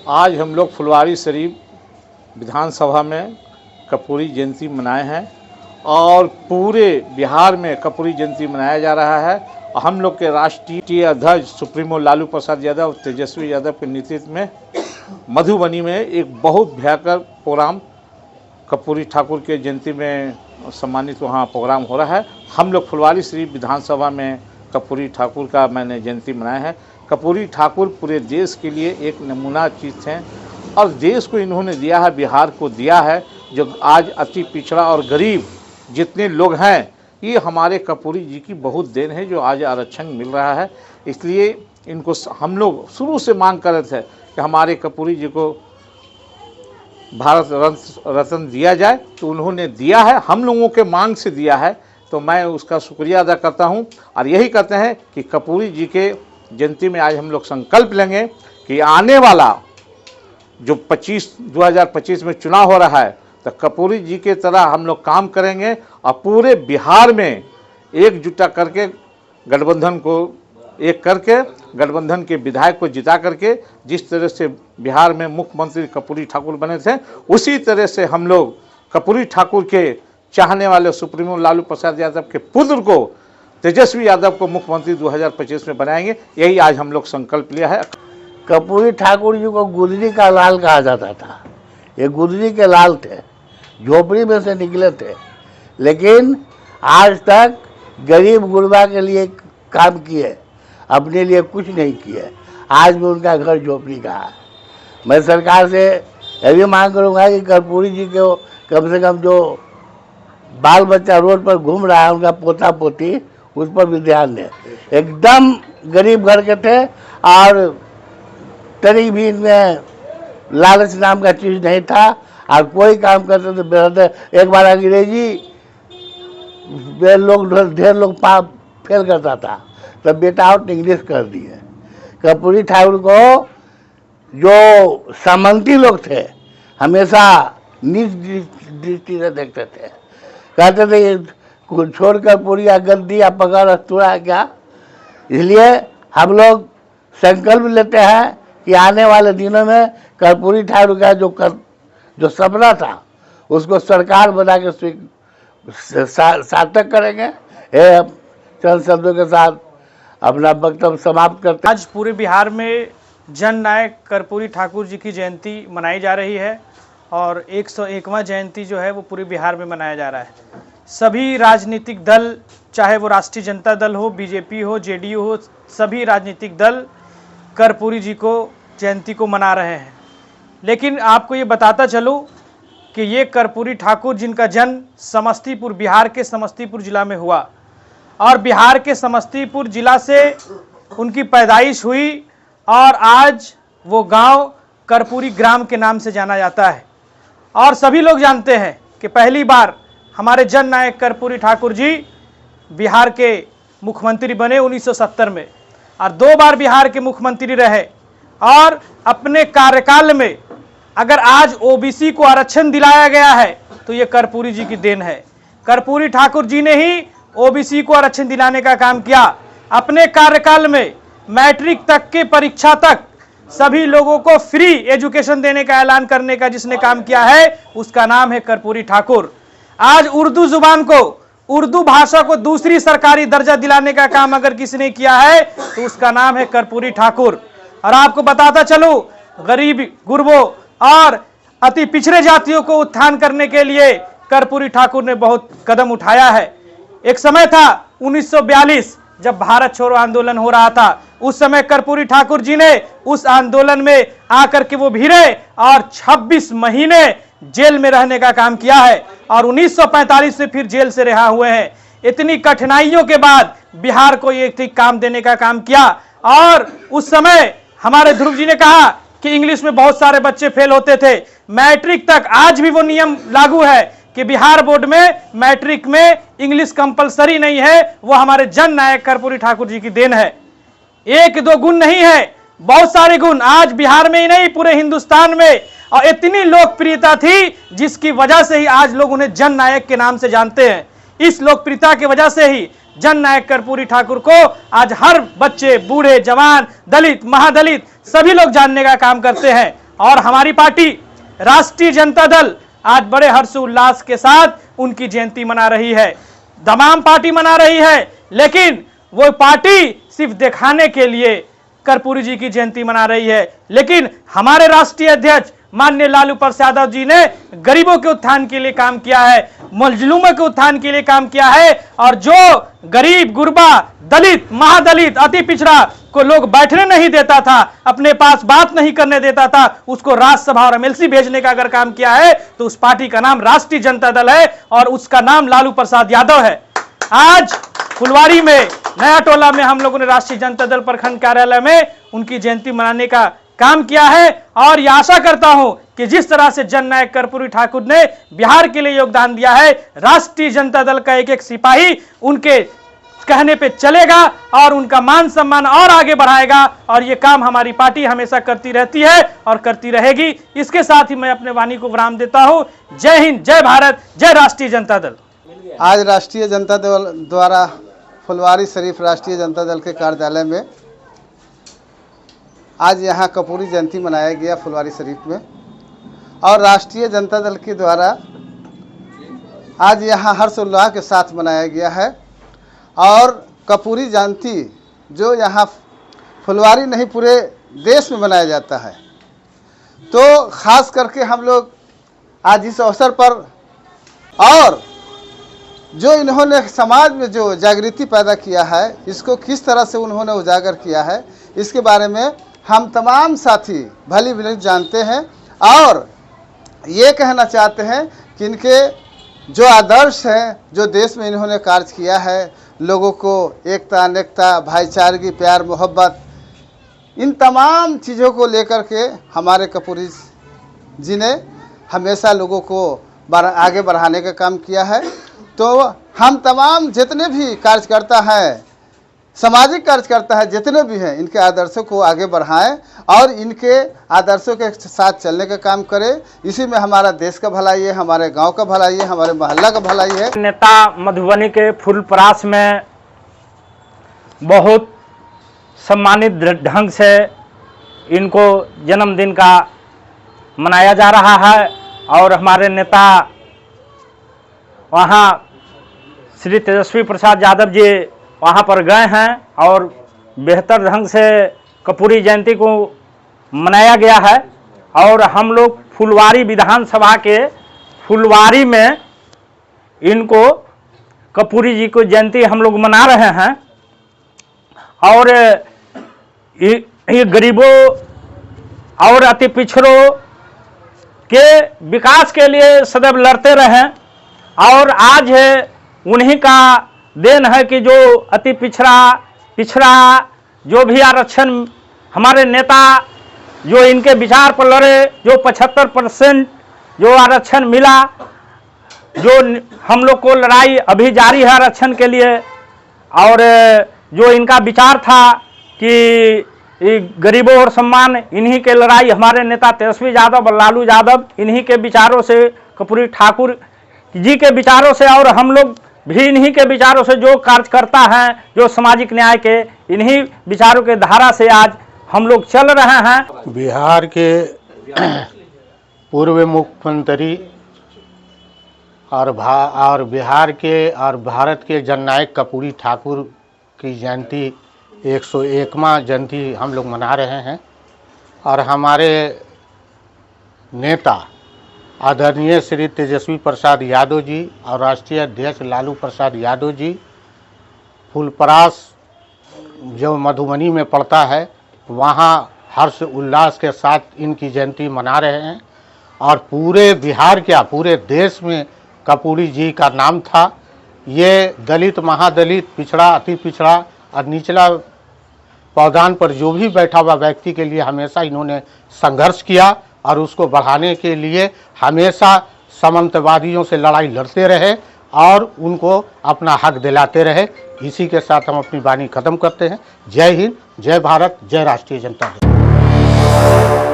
आज हम लोग फुलवारी शरीफ विधानसभा में कर्पूरी जयंती मनाए हैं और पूरे बिहार में कर्पूरी जयंती मनाया जा रहा है। हम लोग के राष्ट्रीय अध्यक्ष सुप्रीमो लालू प्रसाद यादव, तेजस्वी यादव के नेतृत्व में मधुबनी में एक बहुत भयंकर प्रोग्राम कर्पूरी ठाकुर के जयंती में सम्मानित वहाँ प्रोग्राम हो रहा है। हम लोग फुलवारी शरीफ विधानसभा में कर्पूरी ठाकुर का मैंने जयंती मनाया है। कर्पूरी ठाकुर पूरे देश के लिए एक नमूना चीज़ हैं और देश को इन्होंने दिया है, बिहार को दिया है। जो आज अति पिछड़ा और गरीब जितने लोग हैं, ये हमारे कर्पूरी जी की बहुत देन है जो आज आरक्षण मिल रहा है। इसलिए इनको हम लोग शुरू से मांग कर रहे थे कि हमारे कर्पूरी जी को भारत रत्न दिया जाए, तो उन्होंने दिया है, हम लोगों के मांग से दिया है। तो मैं उसका शुक्रिया अदा करता हूं और यही कहते हैं कि कर्पूरी जी के जयंती में आज हम लोग संकल्प लेंगे कि आने वाला जो 2025 में चुनाव हो रहा है, तो कर्पूरी जी के तरह हम लोग काम करेंगे और पूरे बिहार में एकजुटा करके गठबंधन को एक करके गठबंधन के विधायक को जिता करके जिस तरह से बिहार में मुख्यमंत्री कर्पूरी ठाकुर बने थे, उसी तरह से हम लोग कर्पूरी ठाकुर के चाहने वाले सुप्रीमो लालू प्रसाद यादव के पुत्र को, तेजस्वी यादव को मुख्यमंत्री 2025 में बनाएंगे। यही आज हम लोग संकल्प लिया है। कर्पूरी ठाकुर जी को गुदरी का लाल कहा जाता था। ये गुदरी के लाल थे, झोपड़ी में से निकले थे, लेकिन आज तक गरीब गुरबा के लिए काम किए, अपने लिए कुछ नहीं किए। आज भी उनका घर झोपड़ी का है। मैं सरकार से यह भी मांग करूँगा कि कर्पूरी जी को कम से कम जो बाल बच्चा रोड पर घूम रहा है, उनका पोता पोती, उस पर भी ध्यान दें। एकदम गरीब घर के थे और तरी भी इनमें लालच नाम का चीज़ नहीं था और कोई काम करते थे बेहतर। एक बार अंग्रेजी ढेर लोग फेल करता था, तब बेटा आउट इंग्लिश कर दिए। कर्पूरी ठाकुर को जो सामंती लोग थे हमेशा नीच दृष्टि से देखते थे, कहते थे ये छोड़कर पूरी गद्दी या पकड़ अस्तूरा क्या। इसलिए हम लोग संकल्प लेते हैं कि आने वाले दिनों में कर्पूरी ठाकुर का जो सपना था उसको सरकार बना के सार्थक करेंगे। चंद शब्दों के साथ अपना वक्तव्य समाप्त करते हैं। आज पूरे बिहार में जन नायक कर्पूरी ठाकुर जी की जयंती मनाई जा रही है और 101वां जयंती जो है वो पूरे बिहार में मनाया जा रहा है। सभी राजनीतिक दल, चाहे वो राष्ट्रीय जनता दल हो, बीजेपी हो, जेडीयू हो, सभी राजनीतिक दल कर्पूरी जी को जयंती को मना रहे हैं। लेकिन आपको ये बताता चलूँ कि ये कर्पूरी ठाकुर जिनका जन्म समस्तीपुर, बिहार के समस्तीपुर जिला में हुआ और बिहार के समस्तीपुर जिला से उनकी पैदाइश हुई और आज वो गांव कर्पूरी ग्राम के नाम से जाना जाता है। और सभी लोग जानते हैं कि पहली बार हमारे जन नायक कर्पूरी ठाकुर जी बिहार के मुख्यमंत्री बने 1970 में और 2 बार बिहार के मुख्यमंत्री रहे। और अपने कार्यकाल में अगर आज ओबीसी को आरक्षण दिलाया गया है तो ये कर्पूरी जी की देन है। कर्पूरी ठाकुर जी ने ही ओबीसी को आरक्षण दिलाने का काम किया। अपने कार्यकाल में मैट्रिक तक की परीक्षा तक सभी लोगों को फ्री एजुकेशन देने का ऐलान करने का जिसने काम किया है उसका नाम है कर्पूरी ठाकुर। आज उर्दू जुबान को, उर्दू भाषा को दूसरी सरकारी दर्जा दिलाने का काम अगर किसी ने किया है तो उसका नाम है कर्पूरी ठाकुर। और आपको बताता चलूं, गरीब गुरबों और अति पिछड़े जातियों को उत्थान करने के लिए कर्पूरी ठाकुर ने बहुत कदम उठाया है। एक समय था 1942 जब भारत छोड़ो आंदोलन हो रहा था, उस समय कर्पूरी ठाकुर जी ने उस आंदोलन में आकर के वो भिड़े और 26 महीने जेल में रहने का काम किया है और 1945 से फिर जेल से रिहा हुए हैं। इतनी कठिनाइयों के बाद बिहार को ये काम देने का काम किया। और उस समय हमारे ध्रुव जी ने कहा कि इंग्लिश में बहुत सारे बच्चे फेल होते थे, मैट्रिक तक आज भी वो नियम लागू है कि बिहार बोर्ड में मैट्रिक में इंग्लिश कंपलसरी नहीं है। वो हमारे जन नायक कर्पूरी ठाकुर जी की देन है। 1-2 गुण नहीं है, बहुत सारे गुण आज बिहार में ही नहीं पूरे हिंदुस्तान में। और इतनी लोकप्रियता थी जिसकी वजह से ही आज लोग उन्हें जन नायक के नाम से जानते हैं। इस लोकप्रियता की वजह से ही जन नायक कर्पूरी ठाकुर को आज हर बच्चे, बूढ़े, जवान, दलित, महादलित सभी लोग जानने का काम करते हैं। और हमारी पार्टी राष्ट्रीय जनता दल आज बड़े हर्षोल्लास के साथ उनकी जयंती मना रही है। तमाम पार्टी मना रही है, लेकिन वो पार्टी सिर्फ दिखाने के लिए कर्पूरी जी की जयंती मना रही है। लेकिन हमारे राष्ट्रीय अध्यक्ष माननीय लालू प्रसाद यादव जी ने गरीबों के उत्थान के लिए काम किया है, मजलूमों के उत्थान के लिए काम किया है, और जो गरीब, गुरबा, दलित, महादलित, अति पिछड़ा को लोग बैठने नहीं देता था, अपने पास बात नहीं करने देता था, उसको राज्यसभा और एमएलसी भेजने का अगर काम किया है तो उस पार्टी का नाम राष्ट्रीय जनता दल है और उसका नाम लालू प्रसाद यादव है। आज फुलवारी में नया टोला में हम लोगों ने राष्ट्रीय जनता दल प्रखंड कार्यालय में उनकी जयंती मनाने का काम किया है और ये आशा करता हूं कि जिस तरह से जननायक कर्पूरी ठाकुर ने बिहार के लिए योगदान दिया है, राष्ट्रीय जनता दल का एक एक सिपाही उनके कहने पे चलेगा और उनका मान सम्मान और आगे बढ़ाएगा, और ये काम हमारी पार्टी हमेशा करती रहती है और करती रहेगी। इसके साथ ही मैं अपने वाणी को विराम देता हूं। जय हिंद, जय भारत, जय राष्ट्रीय जनता दल। आज राष्ट्रीय जनता दल द्वारा फुलवारी शरीफ राष्ट्रीय जनता दल के कार्यालय में आज यहाँ कर्पूरी जयंती मनाया गया फुलवारी शरीफ में, और राष्ट्रीय जनता दल के द्वारा आज यहाँ हर्षोल्लास के साथ मनाया गया है। और कर्पूरी जयंती जो यहाँ फुलवारी नहीं पूरे देश में मनाया जाता है, तो ख़ास करके हम लोग आज इस अवसर पर, और जो इन्होंने समाज में जो जागृति पैदा किया है, इसको किस तरह से उन्होंने उजागर किया है, इसके बारे में हम तमाम साथी भली भांति जानते हैं। और ये कहना चाहते हैं कि इनके जो आदर्श हैं, जो देश में इन्होंने कार्य किया है, लोगों को एकता, अनेकता, भाईचारगी, प्यार, मोहब्बत, इन तमाम चीज़ों को लेकर के हमारे कर्पूरी जी ने हमेशा लोगों को आगे बढ़ाने का काम किया है। तो हम तमाम जितने भी कार्यकर्ता हैं, सामाजिक कार्यकर्ता है, जितने भी हैं, इनके आदर्शों को आगे बढ़ाएं और इनके आदर्शों के साथ चलने का काम करें। इसी में हमारा देश का भलाई है, हमारे गांव का भलाई है, हमारे मोहल्ला का भलाई है। नेता मधुबनी के फूलपरास में बहुत सम्मानित ढंग से इनको जन्मदिन का मनाया जा रहा है, और हमारे नेता वहाँ श्री तेजस्वी प्रसाद यादव जी वहाँ पर गए हैं और बेहतर ढंग से कर्पूरी जयंती को मनाया गया है। और हम लोग फुलवारी विधानसभा के फुलवारी में इनको कर्पूरी जी को जयंती हम लोग मना रहे हैं, और ये गरीबों और अति पिछड़ों के विकास के लिए सदैव लड़ते रहें। और आज उन्हीं का देन है कि जो अति पिछड़ा जो भी आरक्षण हमारे नेता जो इनके विचार पर लड़े, जो 75% जो आरक्षण मिला, जो हम लोग को लड़ाई अभी जारी है आरक्षण के लिए, और जो इनका विचार था कि गरीबों और सम्मान, इन्हीं के लड़ाई हमारे नेता तेजस्वी यादव और लालू यादव इन्हीं के विचारों से, कर्पूरी ठाकुर जी के विचारों से, और हम लोग भी इन्हीं के विचारों से जो कार्यकर्ता हैं, जो सामाजिक न्याय के, इन्हीं विचारों के धारा से आज हम लोग चल रहे हैं। बिहार के पूर्व मुख्यमंत्री और बिहार के और भारत के जननायक कर्पूरी ठाकुर की जयंती 101वां जयंती हम लोग मना रहे हैं। और हमारे नेता आदरणीय श्री तेजस्वी प्रसाद यादव जी और राष्ट्रीय अध्यक्ष लालू प्रसाद यादव जी फूलपरास जो मधुबनी में पड़ता है, वहाँ हर्ष उल्लास के साथ इनकी जयंती मना रहे हैं। और पूरे बिहार क्या पूरे देश में कर्पूरी जी का नाम था। ये दलित, महादलित, पिछड़ा, अति पिछड़ा और निचला पावदान पर जो भी बैठा हुआ व्यक्ति के लिए हमेशा इन्होंने संघर्ष किया, और उसको बढ़ाने के लिए हमेशा सामंतवादियों से लड़ाई लड़ते रहे और उनको अपना हक दिलाते रहे। इसी के साथ हम अपनी वाणी खत्म करते हैं। जय हिंद, जय भारत, जय राष्ट्रीय जनता दल।